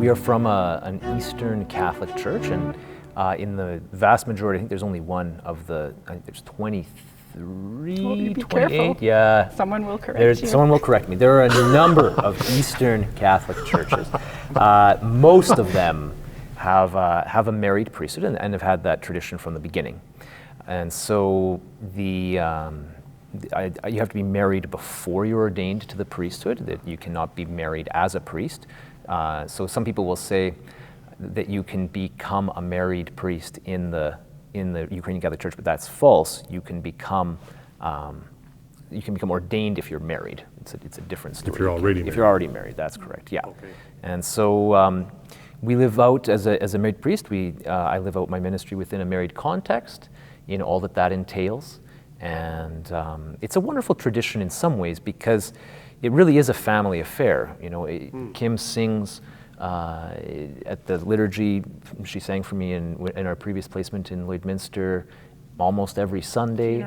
We are from an Eastern Catholic church, and in the vast majority, I think there's only one of the, I think there's 23, Oh, you be 28. careful. Yeah. Someone will correct you. Someone will correct me. There are a number of Eastern Catholic churches. Most of them have a married priesthood and have had that tradition from the beginning. And so you have to be married before you're ordained to the priesthood, that you cannot be married as a priest. So some people will say that you can become a married priest in the Ukrainian Catholic Church, but that's false. You can become ordained if you're married. It's a different story. If you're already married. If you're already married, that's correct. Yeah. Okay. And so we live out as a married priest. I live out my ministry within a married context, in all that entails, and it's a wonderful tradition in some ways because it really is a family affair. Kim sings at the liturgy. She sang for me in our previous placement in Lloydminster almost every Sunday.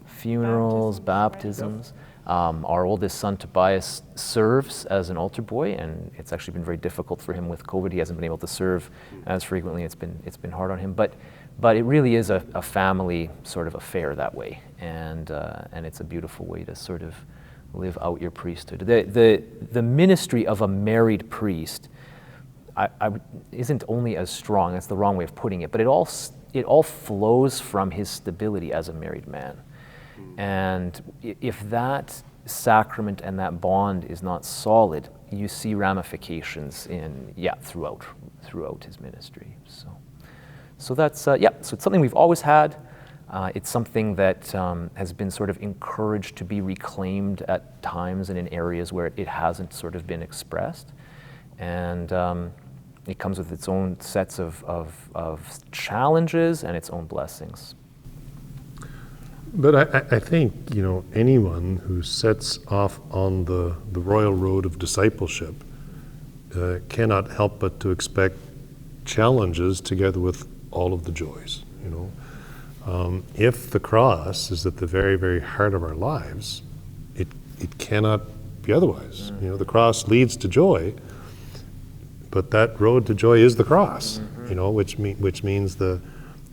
Funerals, baptisms. Our oldest son Tobias serves as an altar boy, and it's actually been very difficult for him with COVID. He hasn't been able to serve as frequently. It's been hard on him, but it really is a family sort of affair that way, and it's a beautiful way to sort of live out your priesthood. The ministry of a married priest isn't only as strong. That's the wrong way of putting it, but it all flows from his stability as a married man. And if that sacrament and that bond is not solid, you see ramifications throughout his ministry. So that's so it's something we've always had. It's something that has been sort of encouraged to be reclaimed at times and in areas where it hasn't sort of been expressed, and it comes with its own sets of challenges and its own blessings. But I think, anyone who sets off on the royal road of discipleship cannot help but to expect challenges together with all of the joys, If the cross is at the very, very heart of our lives, it cannot be otherwise. The cross leads to joy, but that road to joy is the cross, which means the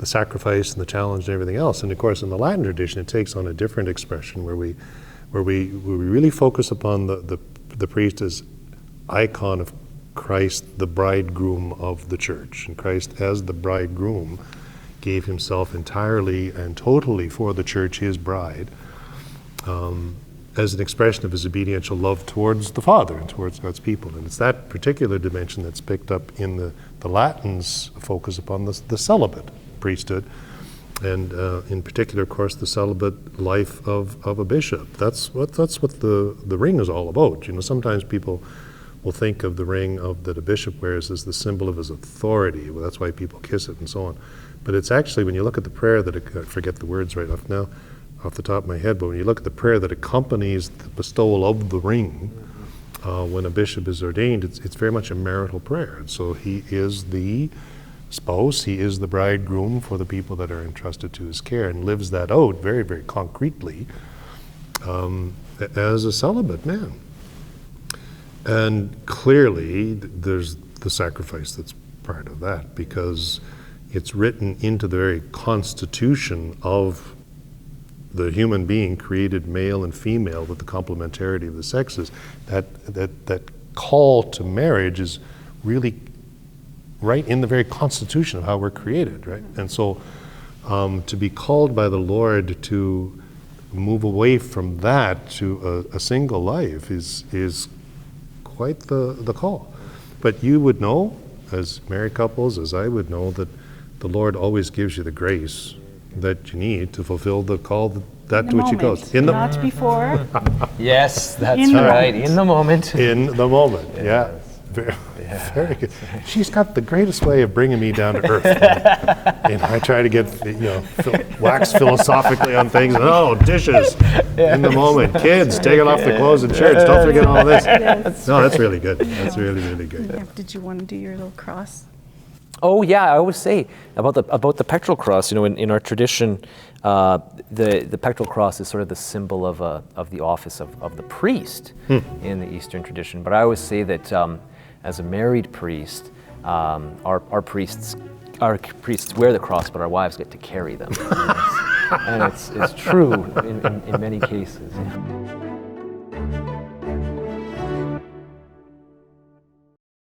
sacrifice and the challenge and everything else. And of course, in the Latin tradition, it takes on a different expression where we really focus upon the priest as icon of Christ, the bridegroom of the church. And Christ, as the bridegroom, gave himself entirely and totally for the church, his bride, as an expression of his obediential love towards the Father and towards God's people. And it's that particular dimension that's picked up in the Latins' focus upon the celibate priesthood, and in particular, of course, the celibate life of a bishop. That's what the ring is all about. Sometimes people will think of the ring that a bishop wears as the symbol of his authority. Well, that's why people kiss it and so on. But it's actually, when you look at the prayer I forget the words right off the top of my head, but when you look at the prayer that accompanies the bestowal of the ring, when a bishop is ordained, it's very much a marital prayer. And so he is the spouse, he is the bridegroom for the people that are entrusted to his care, and lives that out very, very concretely as a celibate man. And clearly there's the sacrifice that's part of that, because it's written into the very constitution of the human being created male and female with the complementarity of the sexes. That call to marriage is really right in the very constitution of how we're created, right? And so to be called by the Lord to move away from that to a single life is quite the call. But you would know, as married couples, as I would know, that the Lord always gives you the grace that you need to fulfill the call to which He calls. Not before. Yes, that's right. In the moment. In the moment, yeah. Very good. She's got the greatest way of bringing me down to earth. I try to get, wax philosophically on things. Oh, dishes in the moment. Kids, taking off the clothes in church. Don't forget all this. That's really good. That's really, really good. Yeah. Did you want to do your little cross? Oh yeah, I always say about the pectoral cross. In our tradition, the pectoral cross is sort of the symbol of the office of the priest in the Eastern tradition. But I always say that as a married priest, our priests wear the cross, but our wives get to carry them. And it's true in many cases. Yeah.